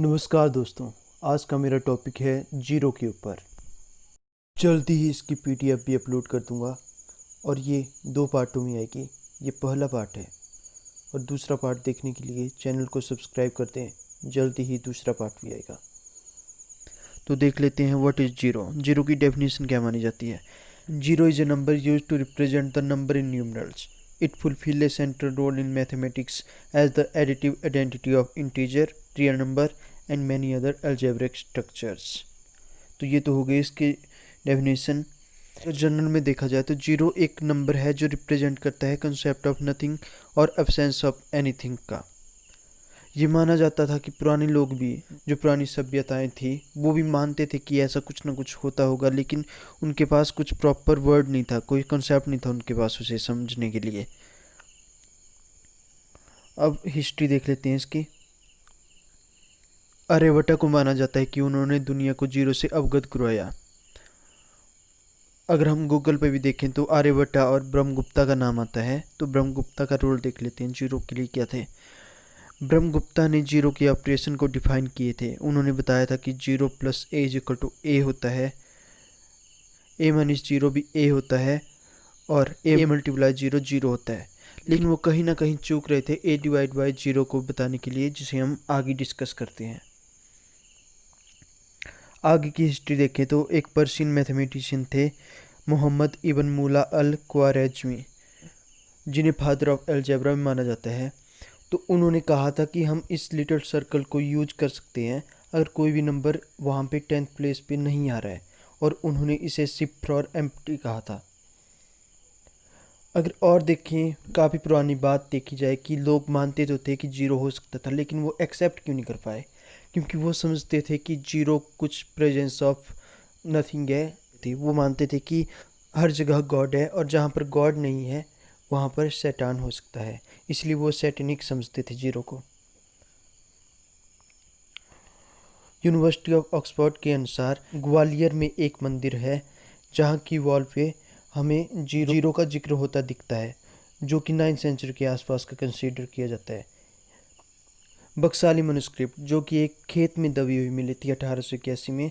नमस्कार दोस्तों, आज का मेरा टॉपिक है जीरो के ऊपर। जल्दी ही इसकी पीडीएफ भी अपलोड कर दूंगा और ये 2 पार्टों में आएगी। ये पहला पार्ट है और दूसरा पार्ट देखने के लिए चैनल को सब्सक्राइब कर दें। जल्दी ही दूसरा पार्ट भी आएगा। तो देख लेते हैं व्हाट इज़ जीरो। जीरो की डेफिनेशन क्या मानी जाती है। Zero is a number use to represent the number in numerals. It fulfills a central role in mathematics as the additive identity of integer, real number and many other algebraic structures. तो ये तो हो गई इसकी definition. तो general में देखा जाए तो जीरो एक नंबर है जो रिप्रेजेंट करता है कंसेप्ट ऑफ नथिंग और एब्सेंस ऑफ एनीथिंग का। ये माना जाता था कि पुराने लोग भी, जो पुरानी सभ्यताएं थी, वो भी मानते थे कि ऐसा कुछ ना कुछ होता होगा, लेकिन उनके पास कुछ प्रॉपर वर्ड नहीं था, कोई कंसेप्ट नहीं था उनके पास उसे समझने के लिए। अब हिस्ट्री देख लेते हैं इसकी। आर्यभट्ट को माना जाता है कि उन्होंने दुनिया को जीरो से अवगत करवाया। अगर हम गूगल पे भी देखें तो आर्यभट्ट और ब्रह्मगुप्ता का नाम आता है। तो ब्रह्मगुप्ता का रोल देख लेते हैं, जीरो के लिए क्या थे। ब्रह्मगुप्ता ने जीरो के ऑपरेशन को डिफाइन किए थे। उन्होंने बताया था कि zero plus A is equal to A होता है, ए माइनस जीरो भी ए होता है और ए मल्टीप्लाई जीरो जीरो होता है। लेकिन वो कहीं ना कहीं चूक रहे थे ए डिवाइड बाई जीरो को बताने के लिए, जिसे हम आगे डिस्कस करते हैं। आगे की हिस्ट्री देखें तो एक पर्शियन मैथमेटिशियन थे मोहम्मद इब्न मूला अल ख्वारिज़मी, जिन्हें फादर ऑफ अलजेब्रा में माना जाता है। तो उन्होंने कहा था कि हम इस लिटिल सर्कल को यूज कर सकते हैं अगर कोई भी नंबर वहाँ पे 10th प्लेस पे नहीं आ रहा है, और उन्होंने इसे शिफ्ट और एम्प्टी कहा था। अगर और देखें, काफ़ी पुरानी बात देखी जाए कि लोग मानते तो थे कि जीरो हो सकता था, लेकिन वो एक्सेप्ट क्यों नहीं कर पाए, क्योंकि वो समझते थे कि जीरो कुछ प्रेजेंस ऑफ नथिंग है। वो मानते थे कि हर जगह गॉड है और जहाँ पर गॉड नहीं है वहाँ पर शैतान हो सकता है, इसलिए वो सैटेनिक समझते थे जीरो को। यूनिवर्सिटी ऑफ ऑक्सफोर्ड के अनुसार ग्वालियर में एक मंदिर है जहाँ की वॉल पे हमें जीरो का जिक्र होता दिखता है, जो कि 9th सेंचुरी के आसपास का कंसीडर किया जाता है। बक्साली मनुस्क्रिप्ट, जो कि एक खेत में दबी हुई मिली थी 1881 में,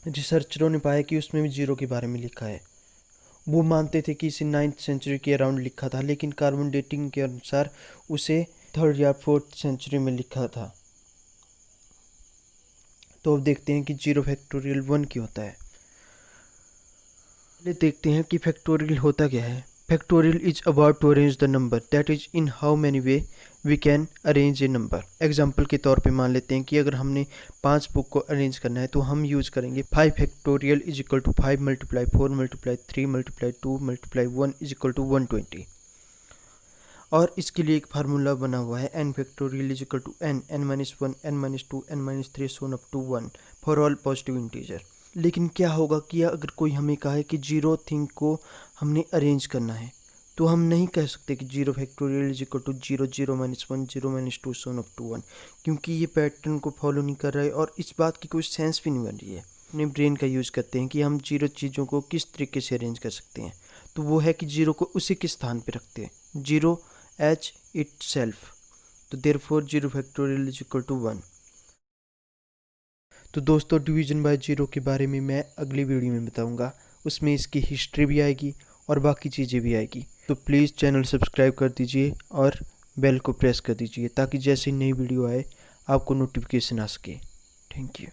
रिसर्चरों ने पाया कि उसमें भी जीरो के बारे में लिखा है। वो मानते थे कि इसे 9th सेंचुरी के अराउंड लिखा था, लेकिन कार्बन डेटिंग के अनुसार उसे 3rd या 4th सेंचुरी में लिखा था। तो अब देखते हैं कि जीरो फैक्टोरियल 1 क्या होता है। पहले देखते हैं कि फैक्टोरियल होता क्या है। Factorial is about to arrange the number, that is in how many way we can arrange a number. Example के तौर पे मान लेते हैं कि अगर हमने 5 बुक को अरेंज करना है तो हम यूज करेंगे 5 factorial is equal to 5 multiply 4 multiply 3 multiply 2 multiply 1 is equal to 120। और इसके लिए एक फार्मूला बना हुआ है n factorial is equal to n, n-1, n-2, n-3 so on up to 1 for all positive integer. लेकिन क्या होगा कि अगर कोई हमें कहे कि जीरो थिंग को हमने अरेंज करना है, तो हम नहीं कह सकते कि zero factorial is equal to 0 0-1 0-2 so on up to 1, क्योंकि ये पैटर्न को फॉलो नहीं कर रहा है और इस बात की कोई सेंस भी नहीं बन रही है। अपने ब्रेन का यूज़ करते हैं कि हम जीरो चीज़ों को किस तरीके से अरेंज कर सकते हैं। तो वो है कि जीरो को उसी के स्थान पर रखते हैं, जीरो एच इट सेल्फ। तो therefore zero factorial is equal to 1। तो दोस्तों, डिवीजन बाय जीरो के बारे में मैं अगली वीडियो में बताऊंगा। उसमें इसकी हिस्ट्री भी आएगी और बाकी चीज़ें भी आएगी। तो प्लीज़ चैनल सब्सक्राइब कर दीजिए और बेल को प्रेस कर दीजिए, ताकि जैसे नई वीडियो आए आपको नोटिफिकेशन आ सके। Thank you.